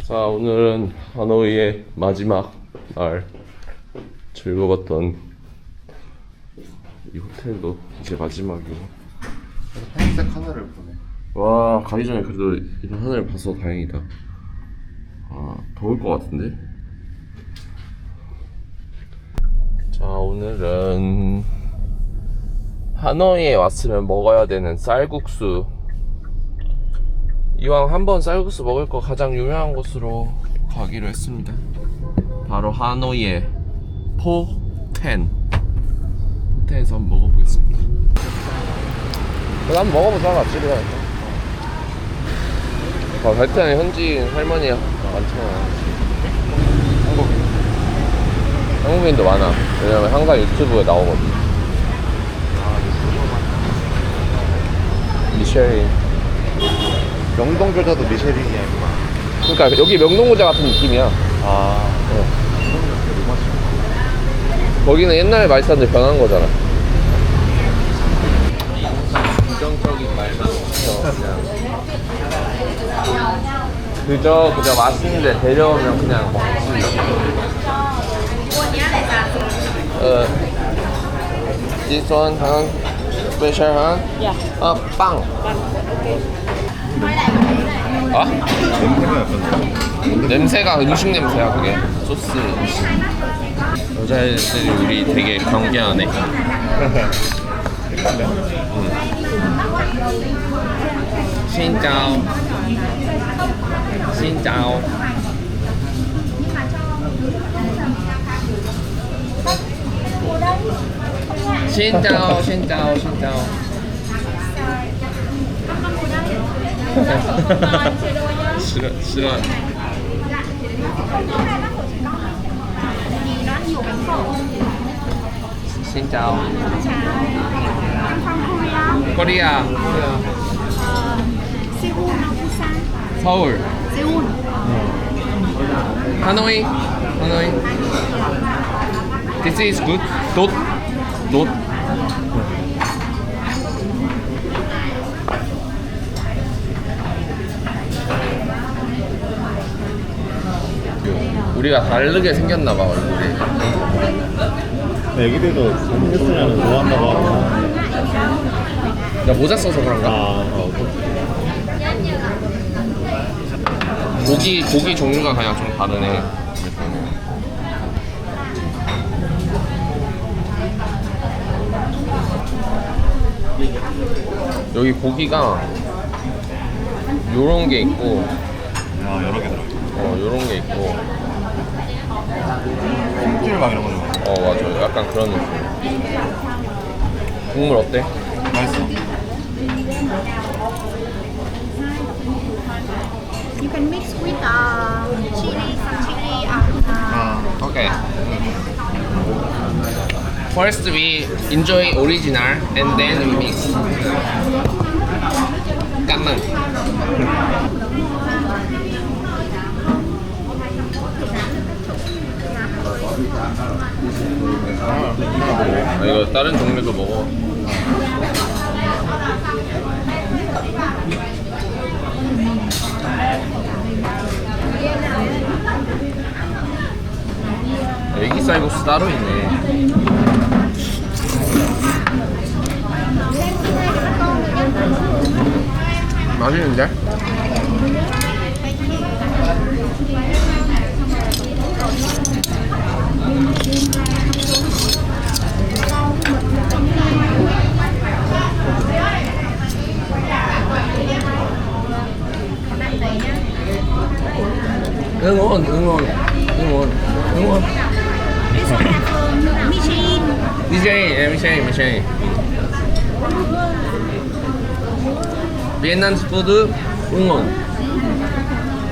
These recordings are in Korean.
자, 오늘은 하노이의 마지막 날 즐거웠던 이 호텔도 이제 마지막이고. 하얀색 하늘을 보네. 와, 가기 전에 그래도 이런 하늘을 봐서 다행이다. 아, 더울 것 같은데? 자, 오늘은 하노이에 왔으면 먹어야 되는 쌀국수. 이왕 한번 쌀국수 먹을 거 가장 유명한 곳으로 가기로 했습니다. 바로 하노이의 포텐. 포텐에서 한번 먹어보겠습니다. 한번 먹어보자. 집에 가니까. 베트남에 현지인 할머니 많잖아. 한국인도 많아. 왜냐면 항상 유튜브에 나오거든. 미쉐린. 명동교자도 미쉐린이야 이거. 그러니까 여기 명동고자 같은 느낌이야. 아. 거기는 옛날에 맛있었는데 변한 거잖아. 긍정적인 말만 그저 맛있는데 데려오면 그냥 먹지. This one, special, huh? Yeah. 빵. 아? 냄새가 음식 냄새야 그게. 소스 음식. 여자애들이 우리 되게 경계하네. 신짜오. 신짜오. 신짜오, 신짜오, 신짜오. 싫어, 싫어. 신짜오. 코리아. 서울. 하노이. 하노이. This is good. 돛. 돛. 우리가 다르게 생겼나봐 얼굴이. 애기들도 삼겹살을 좋아한다고. 나 모자 써서 그런가? 고기 종류가 그냥 좀 다르네. 여기 고기가 요런 게 있고, 야 여러 개 들어. 요런 게 있고. 찜질 막 이런 거 좋아. 맞아. 약간 그런 느낌. 국물 어때? 맛있어. You can mix with chili, some chili. Okay. First we enjoy original and then we mix. 깐만. 이거 다른 종류도 먹어. 애기 쌀국수 따로 있네. 맛있는데? 응원, 응원, 응원, 응원. This one have Michelin. 미쉐린. 비엔남 푸드 응원.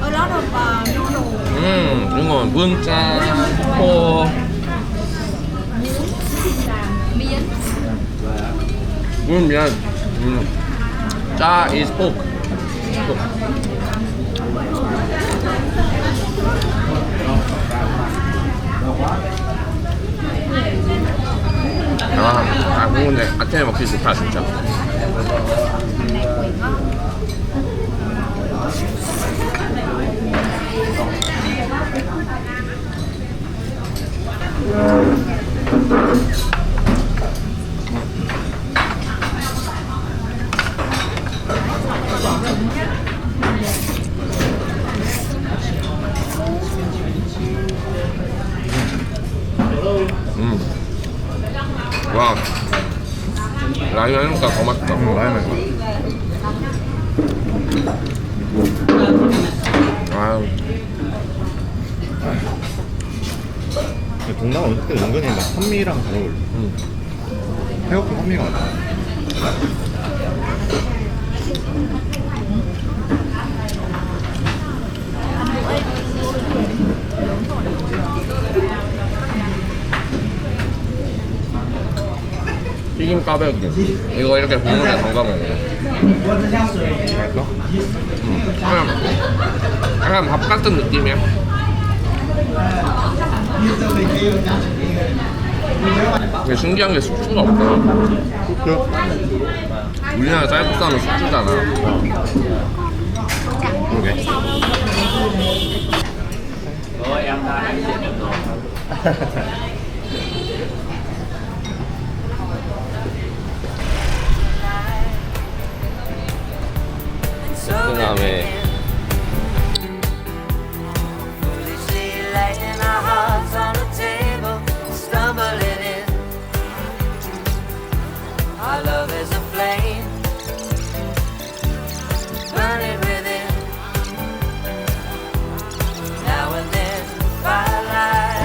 A lot of noodles. 응원. 문짜, 포. 미안. 짜 is pork. 근데 아침에 먹기 좋다 진짜. 많이 하니까 더 맛있다. 많이 맛있어. 아유. 동남아 음식들 은근히 막 현미랑 잘 어울려. 태국도 현미가 많아. 튀김 까베기. 이거 이렇게 국물에 담가 먹어. 맛있어? 약간 밥 같은 느낌이야. 근데 신기한 게 숙주가 없다. 그렇죠? 우리나라 쌀국수하면 숙주잖아. 그러게. 베트남에 Foolishly laying our hearts on the table, stumbling in. Our love is a flame, burning within. Now and then, firelight.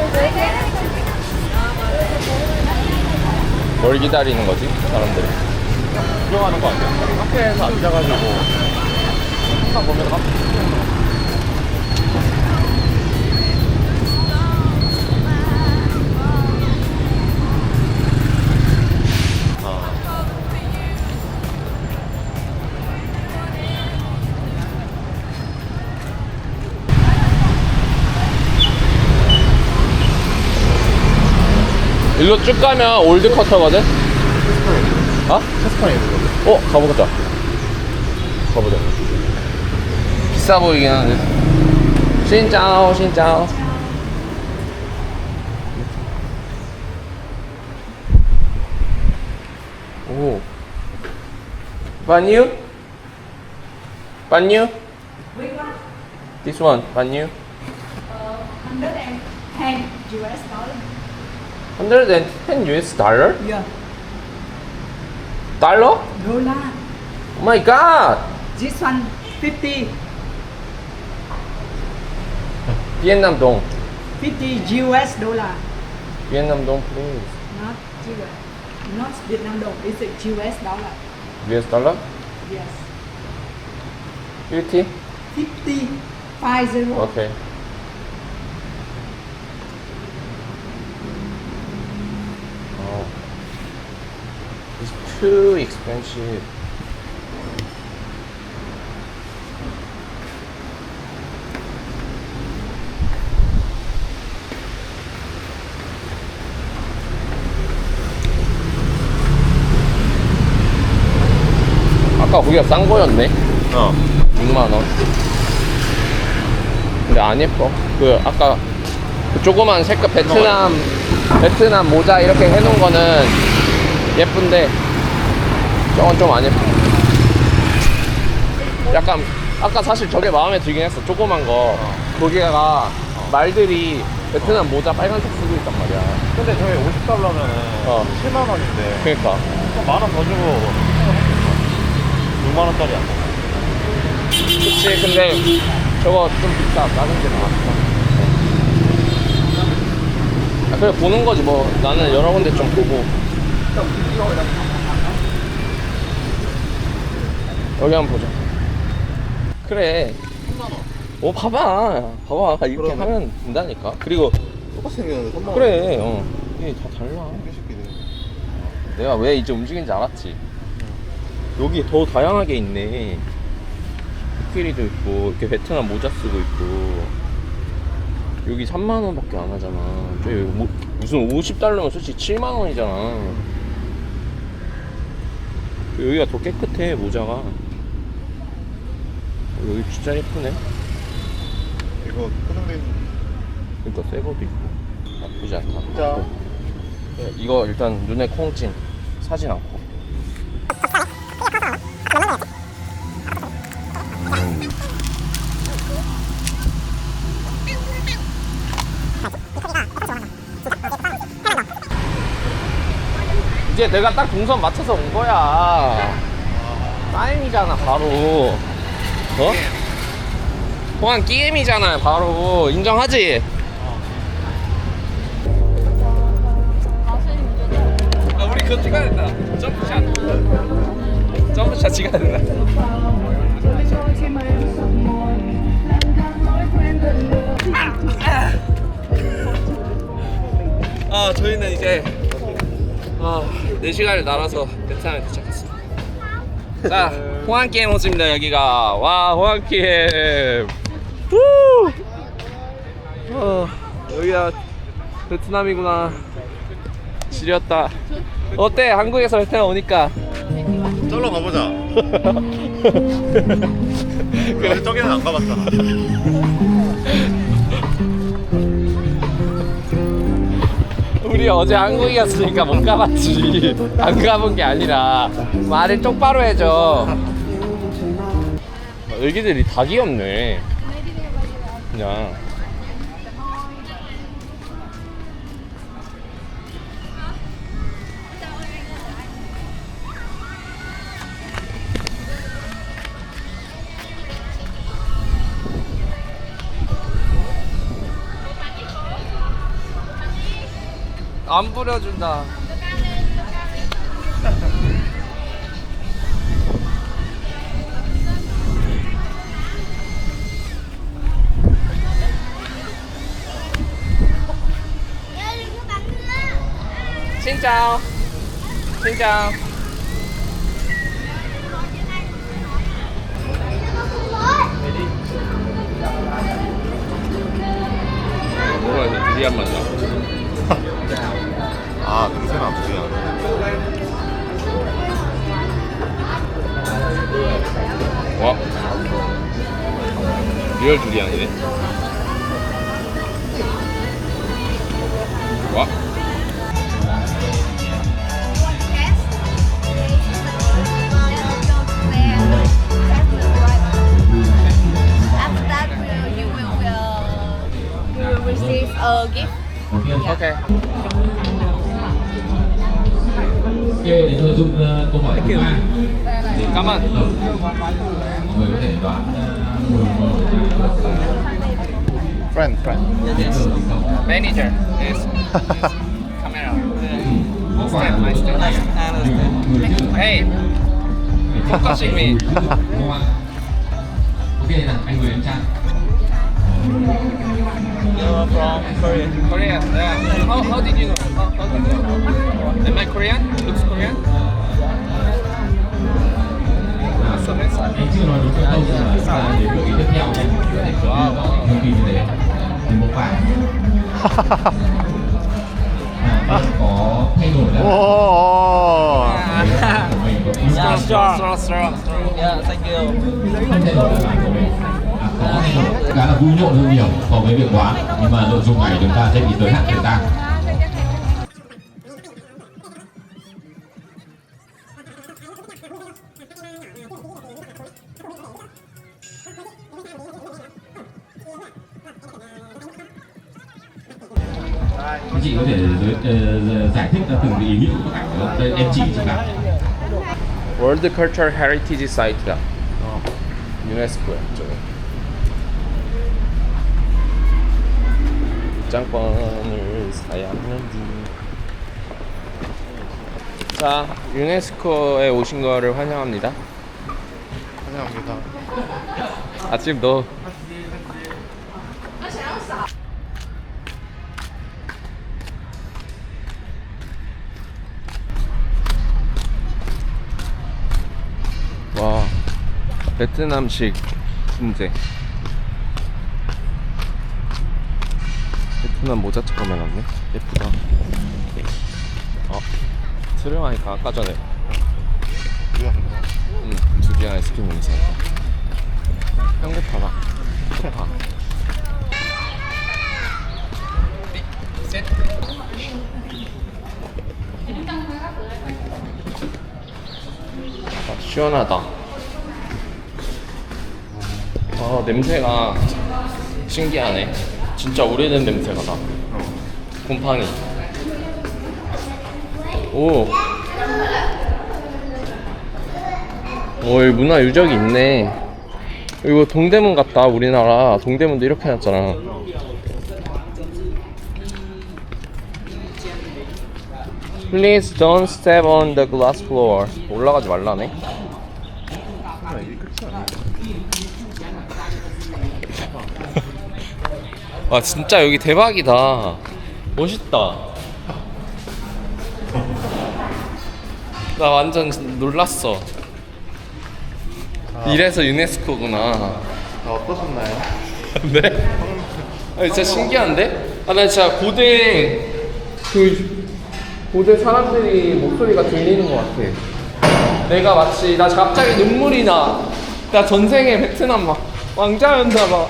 뭘 기다리는 거지? 사람들이. 구경하는 거 아니야? 카페에서 앉아가지고 항상 보면 카페 일로 쭉 가면 올드커터거든? 어? 캐스퍼에 있는 가보자. 가보자. 비싸 보이긴 하는데. 신짜오, 신짜오. 오. 반유? 반유? This one, 반유? 110 US dollar. 110 US dollar? Yeah. Dollar? Dollar. Oh my god! This one 50. Vietnam dong. 50 US dollar. Vietnam dong, please. Not US. Not Vietnam đồng. It's a US dollar. US dollar? Yes. 50? 50. 50. Okay. Oh. It's too expensive. 아까 거기가 싼 거였네. 6만원. 근데 안 예뻐. 그 아까 그 조그만 색깔 베트남 모자 이렇게 해놓은 거는 예쁜데 저건 좀 안 예뻐. 약간 아까 사실 저게 마음에 들긴 했어. 조그만 거. 거기가 말들이 베트남 모자 빨간색 쓰고 있단 말이야. 근데 저희 50달러면은 7만 원인데 그러니까 만원 더 주고 6만 원짜리 안 먹어. 그치. 근데 저거 좀 비싸. 다른 게 나았어. 그래 보는 거지 뭐. 나는 여러 군데 좀 보고. 여기 한번 보자. 그래. 봐봐. 이렇게 그러면? 하면 된다니까. 그리고 똑같이 생겼는데 3만 원. 그래. 이게 다 달라. 새끼들. 내가 왜 이제 움직인지 알았지. 여기 더 다양하게 있네. 코끼리도 있고 이렇게 베트남 모자 쓰고 있고. 여기 3만 원밖에 안 하잖아. 저기 무슨 50달러면 솔직히 7만 원이잖아. 여기가 더 깨끗해 모자가. 여기 진짜 예쁘네. 이거 포장돼 있는 그러니까 새 것도 있고 나쁘지 않다. 진짜. 이거 일단 눈에 콩찜 사진 않고. 이제 내가 딱 동선 맞춰서 온 거야. 타임이잖아 바로. 어? 호환 게임이잖아 바로. 인정하지? 아 우리 그거 찍어야 된다. 점프샷. 점프샷 찍어야 된다. 저희는 이제 4시간을 날아서 베트남에 도착했습니다. 자, 호안게임 호수입니다. 여기가. 와, 호안게임. 여기가 베트남이구나. 지렸다. 어때? 한국에서 베트남 오니까. 쩔러 가보자. 그래 저기는 안 가봤잖아. 우리 어제 한국이었으니까 못 가봤지. 안 가본 게 아니라 말을 똑바로 해줘. 애기들이 다 귀엽네. 그냥. 안 부려준다. 신짜오. 신짜오. 뭐가 이렇게 두리안 맛나? 아 냄새나 두리안. 와 리얼 두리안이네. 와 After that, you will receive a gift. 오케이. Ok, để tôi giúp câu hỏi thứ ba. 까만. Mọi người có thể đoán mùi Friend. Manager. Yes. Camera. Step by step. Hey. Focusing me. Ok, là anh Nguyễn Trang. You're from Korea. Korea. Yeah. How did you know? How did you know? Am I Korean? Looks Korean? So nice. Anh chưa nói đúng câu nhưng mà đến gợi ý tiếp theo anh có thể gợi ý thông tin như thế thì một phải có thay đổi 오. là của mình có ý Strong, strong, strong. Yeah, thank you. không thay đổi là bạn của mình có thay đổi khá là vui nhộn hơn nhiều so với việc đoán nhưng mà nội dung này chúng ta sẽ bị giới hạn thời gian. Anh chị có thể giải thích ra từng cái ý nghĩa của bức ảnh được không? Đây em chỉ nào. World Cultural Heritage Site다. 유네스코야 저거. 입장권을 사야 하는지. 자, 유네스코에 오신 거를 환영합니다. 환영합니다. 아 지금 너 와 베트남식 분재. 베트남 모자처럼 해놨네. 예쁘다. 트름하니까 아까 전에 두개 아이스크림 냄새. 향긋하다. 좋다. 시원하다. 냄새가 신기하네. 진짜 오래된 냄새가 나. 곰팡이. 오, 오, 여기 문화 유적이 있네. 이거 동대문 같다. 우리나라 동대문도 이렇게 해놨잖아. Please don't step on the glass floor. 올라가지 말라네. 와, 진짜 여기 대박이다. 멋있다. 나 완전 놀랐어. 이래서 유네스코구나. 어떠셨나요? 네? 아, 진짜 신기한데? 아, 나 진짜 고대 사람들이 목소리가 들리는 것 같아. 내가 마치, 나 갑자기 눈물이 나. 나 전생에 베트남 막 왕자였나 봐.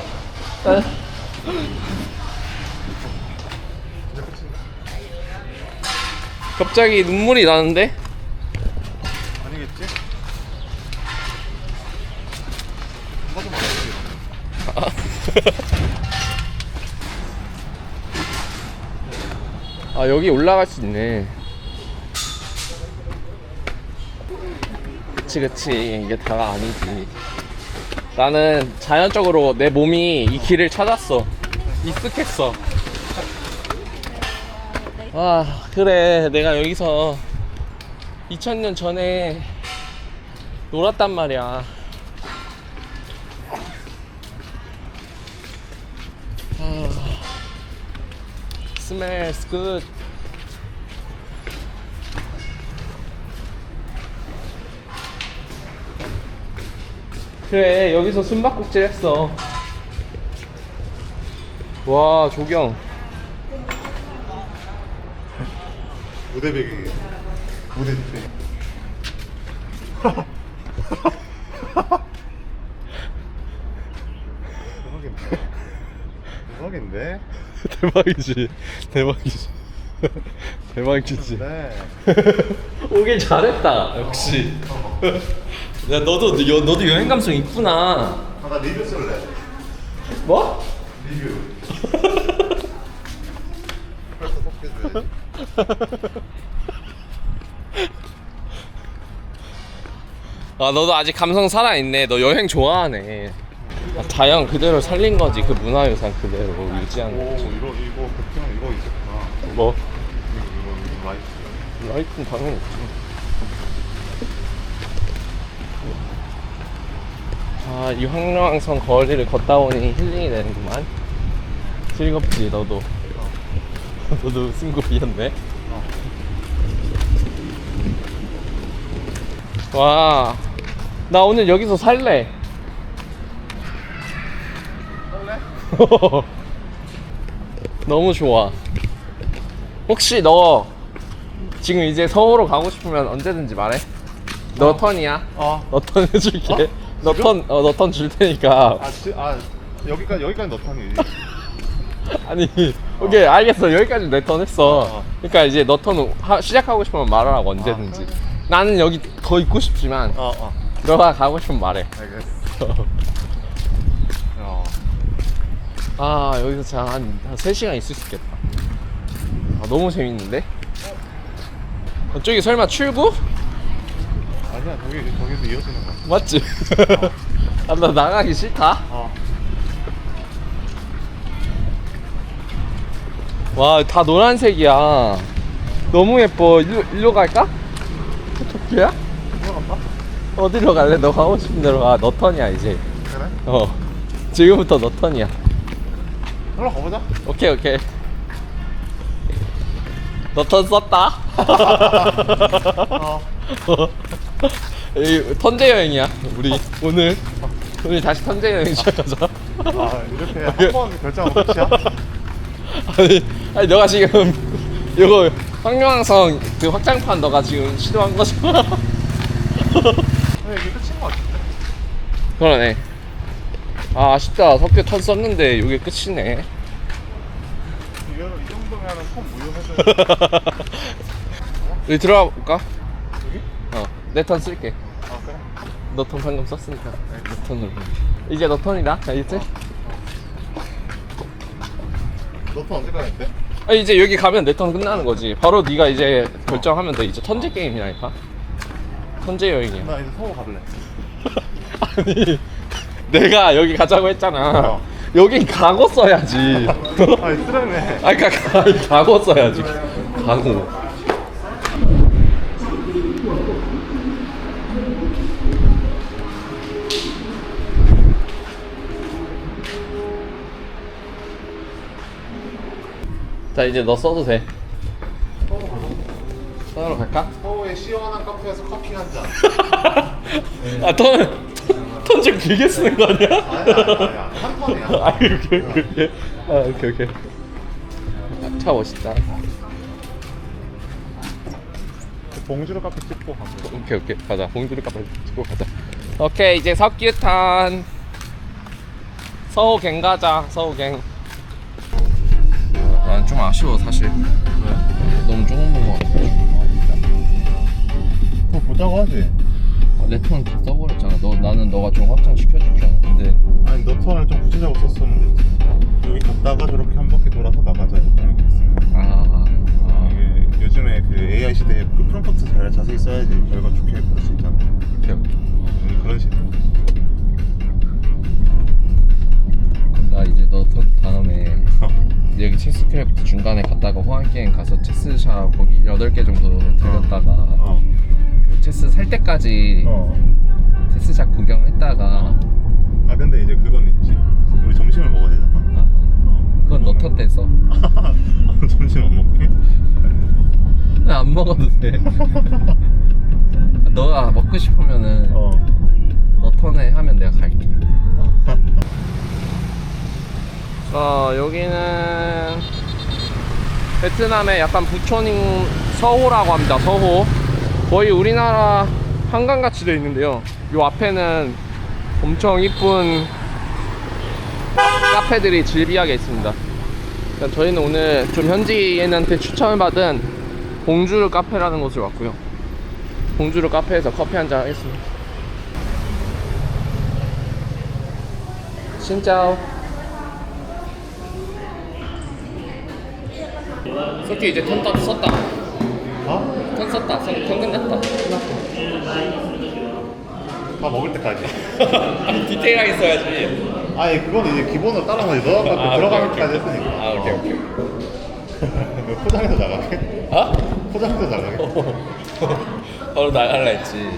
갑자기 눈물이 나는데? 아니겠지? 아, 여기 올라갈 수 있네. 그치, 이게 다가 아니지. 나는 자연적으로 내 몸이 이 길을 찾았어. 익숙했어. 아, 그래, 내가 여기서 2000년 전에 놀았단 말이야. Smells good. 그래, 여기서 숨바꼭질 했어. 와, 조경. 무대 배경이에요. 무대 배경. 대박인데? 대박이지. 대박이지. 대박이지. 네. 오길 잘했다. 역시. 야, 너도 여행 감성 있구나. 아, 나 리뷰 쓸래. 뭐? 리뷰. 벌써 뽑혀줘야지. 아, 너도 아직 감성 살아있네. 너 여행 좋아하네. 아, 자연 그대로 살린 거지. 그 문화유산 그대로 유지하는 오, 거지. 이거 백경 이거 있었구나. 뭐? 이거 라이트. 라이트는 당연히 있지. 아, 이 황룡항성 거리를 걷다 보니 힐링이 되는구만. 즐겁지, 너도. 너도 승급이었네. 와, 나 오늘 여기서 살래. 너무 좋아. 혹시 너 지금 이제 서울로 가고 싶으면 언제든지 말해. 너 턴이야. 너 턴 해줄게. 너 턴 줄 테니까. 여기까지 너 턴이지. 아니, 오케이, 알겠어. 여기까지 내 턴 했어. 그러니까 이제 너 턴 시작하고 싶으면 말하라고, 언제든지. 나는 여기 더 있고 싶지만 너가 가고 싶으면 말해. 알겠어. 아, 여기서 진짜 한 3시간 있을 수 있겠다. 아, 너무 재밌는데? 저기 설마 출구? 아니야, 저기서 이어지는 거야. 맞지? 아, 나 나가기 싫다. 와, 다 노란색이야. 너무 예뻐. 일로 갈까? 토끼야? 이거 간다? 어디로 갈래? 너 가고 싶은 데로 가. 너 턴이야, 이제. 그래? 지금부터 너 턴이야. 올라 가보자. 오케이. 너 턴 썼다. 이 턴제 여행이야. 우리 오늘 다시 턴제 여행 시작하자. 이렇게 한 번 결정하고 끝이야? 아니 너가 지금 이거 황룡항성 그 확장판 너가 지금 시도한 거잖아. 이게 끝인 거 같은데? 그러네. 아, 아쉽다. 석규 턴 썼는데 이게 끝이네. 이 정도면 턴 무효해서. 여기 들어가 볼까? 여기? 내 턴 쓸게. 그래? 너 턴 방금 썼으니까 내 턴으로. 이제 너 턴이다. 알겠지? 너 턴 언제 가는데? 아, 이제 여기 가면 내 턴 끝나는 거지. 바로 네가 이제 결정하면 돼. 이제 턴제 게임이라니까. 턴제 여행이야. 나 이제 서울 가볼래. 아니 내가 여기 가자고 했잖아. 어. 여긴 가고 써야지. 아니 쓰라네. 아니 가고 써야지. 가고. 자 이제 너 써도 돼. 서울로 갈까? 서울의 시원한 카페에서 커피 한 잔. 아 톤 좀 길게 쓰는 거 아니야? 아니야. 한 턴이야. 아 오케이. 아 오케이. 아, 차 멋있다. 봉주로 카페 찍고 가고. 오케이 가자. 봉두리 카페 찍고 가자. 오케이 이제 석유탄 서호갱 가자. 서호갱. 난 좀 아쉬워 사실. 너무 조금 본거 같아. 그거 보자고 하지. 내 톤 써버렸잖아. 나는 너가 좀 확장 시켜줄 줄 알았는데. 아니 너 턴을 좀 구체적으로 썼으면 되지. 여기 갔다가 저렇게 한 바퀴 돌아서 나가자 이렇게 했으면. 이게 요즘에 그 AI 시대에 그 프롬프트 잘 자세히 써야지 결과 좋게 볼 수 있잖아. 그런 식으로. 그럼 나 이제 너 턴 다음에 여기 체스크래프트 중간에 갔다가 호환게임 가서 체스샵 거기 8개 정도 들렸다가 체스 살 때까지 체스샵 구경했다가 아 근데 이제 그건 있지. 우리 점심을 먹어야 되잖아. 그건 너 턴 때 써. 점심 안 먹게? 안 먹어도 돼. 너가 먹고 싶으면은 너 턴에 하면 내가 갈게. 자 여기는 베트남의 약간 부촌인 서호라고 합니다. 서호. 거의 우리나라 한강같이 되어 있는데요. 요 앞에는 엄청 이쁜 카페들이 즐비하게 있습니다. 저희는 오늘 좀 현지인한테 추천을 받은 봉주르 카페라는 곳을 왔고요. 봉주르 카페에서 커피 한잔 하겠습니다. 신짜오. 석기 이제 턴 썼다. 어? 턴 썼다. 턴 끝났다. 다 먹을 때까지. 디테일하게 써야지. 아니 그건 이제 기본으로 따라가지. 너가 아, 들어가기까지 오케이. 했으니까. 아 오케이. 포장해서 나가게? 어? 포장해서 나가게? 바로 나갈라 했지.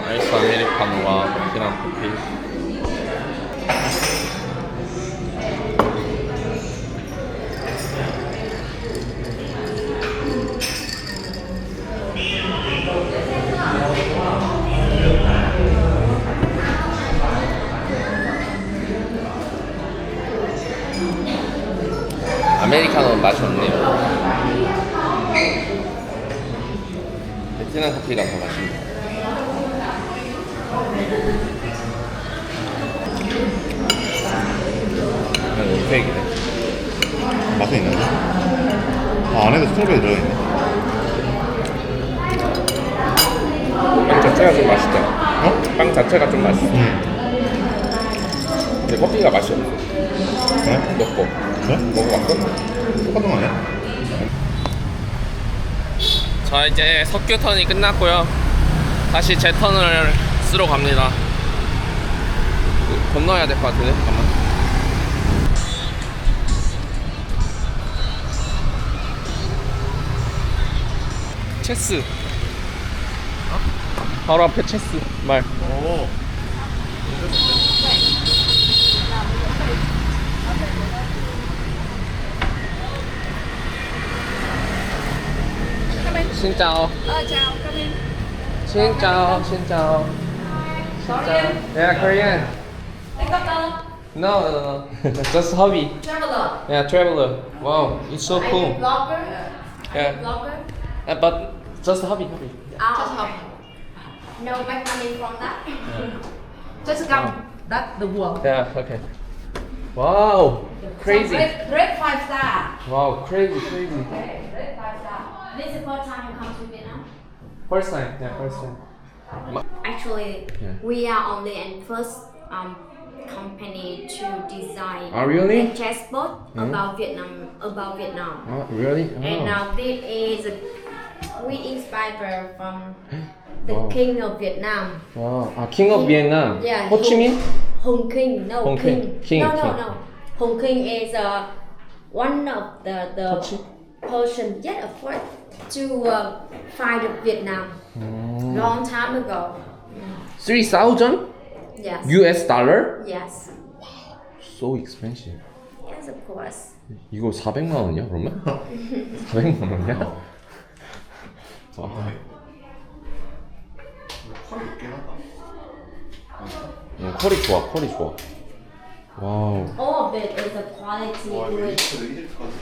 아이스 아메리카노와 계란 커피. 아메리카노는 맛이 없네요. 베트남 커피가 더 맛있네요. 오페이크네. 맛은 있는데? 아 안에도 스트로베리 들어있네. 빵 자체가 좀 맛있다. 어? 빵 자체가 좀 맛있어. 근데 커피가 맛이 없어. 그래? 너 거. 그래? 먹어봤어? 똑같은 거 아니야? 자 이제 석유 턴이 끝났고요. 다시 제 턴을 쓰러 갑니다. 건너야 될 것 같은데 잠깐만. 체스. 바로 앞에 체스 말. 오. Xin chào. Chào, come in. Xin chào. Xin chào. Korean? Yeah, Korean. Take up the No. Just hobby. traveler. Yeah, traveler. Wow, it's so Are you cool. vlogger? Yeah. Vlogger? But just hobby. Just hobby. No make money from that. Just come. That's the world. Yeah, okay. Wow, crazy. So rate 5 star. Wow, crazy. Okay, rate 5 star. This is the first time you come to Vietnam? First time, yeah, first time. Actually, Yeah. we are only in first company to design Oh, really? a chessboard about Vietnam. Oh, really? Oh. And this is we inspired from the Wow. king of Vietnam. Wow. King of Vietnam. Yeah, Ho Chi Minh? Hung King. No, Hung King. King, No, king. no. Hung King is one of the Chi- person, of course, to fight Vietnam long time ago. 3,000 Yes. US dollar? Yes. So expensive. Yes, of course. 이거 400만 원이야 그러면? 400만 원이야? 와. 컬이 있긴 하다. 컬이 좋아, 컬이 좋아. 와우. All of it is a quality 와, wood. 이집트 가지.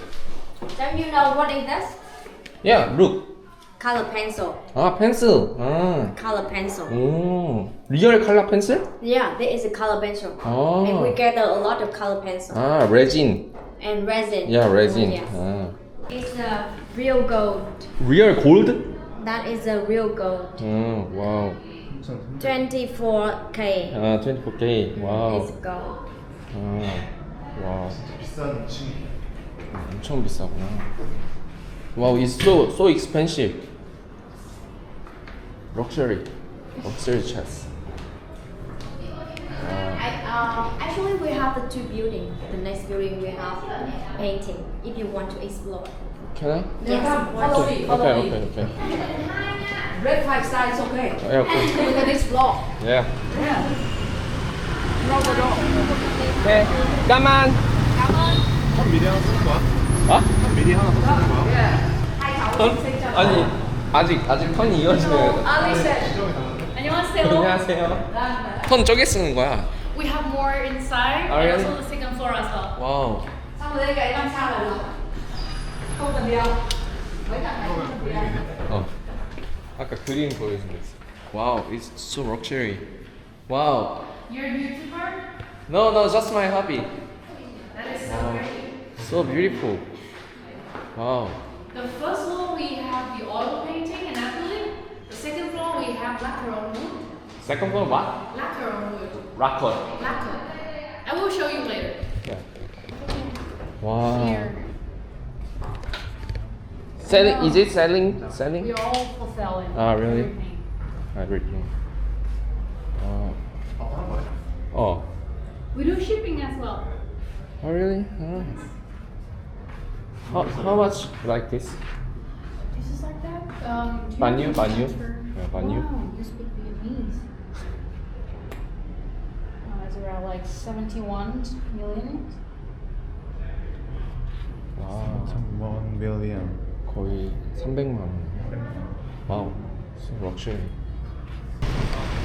Don't you know what is this? Yeah, look. Color pencil. 아, 펜슬. 아. Color pencil. 오. 리얼 컬러 펜슬? Yeah, this is a color pencil. 아. And we gather a lot of color pencil 아, 레진. and resin. Yeah, resin. Yes. 아. It's a real gold. 리얼 골드? That is a real gold. 와우. 24K 아, 24K. 와우. is gold. 와우. 비싼 층이. 엄청 비싸구나. 와우, it's so expensive. Luxury chess. Actually, we have the two buildings. The next building we have painting. If you want to explore. Can I? Yes, of course. Follow me, follow me. Okay. Red flag side is okay. Yeah, okay. We can explore. Yeah. Yeah. No, no, no. Okay. Come on. 한 미리 하나 쓰는 거야? 어? 한 미리 하나 더 쓰는 거야? Yeah. 턴? 아니, 아직 턴이 이어지면. 안녕하세요. 안녕하세요. 턴 저기 쓰는 거야. We have more inside Oh, and really? also the second floor as well. 와우. Xong rồi đây gãy làm sao là được? Không cần điều. Mấy thằng này không cần điều. 아까 그림 보여준 거 있어. 와우, it's so luxury. 와우. You're a YouTuber? No, just my hobby. That is so great. So beautiful. 와우. The first floor we have the oil painting and acrylic. The second floor we have lacquer on wood. Second floor what? Lacquer on wood. Rocker. Lacquer. I will show you later. Yeah. Wow. Here. Selling? Is it selling? We are all for selling. Ah, really? Everything. Everything. Oh. 하는 거야? Oh. We do shipping as well. Oh, really? Oh. How much like this? This is like that. Do you Banyu, have to banyu. transfer? Yeah, banyu. Wow, you speak Vietnamese. It's around like 71 million. 와, 1 billion. 거의 300만 원. 와우. So luxury.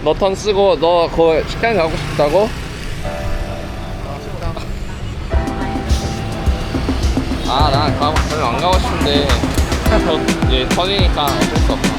너 턴 쓰고 너 그 식당 가고 싶다고? 아, 난 별로 안 가고 싶은데 얘 턴이니까 어쩔 수 없다.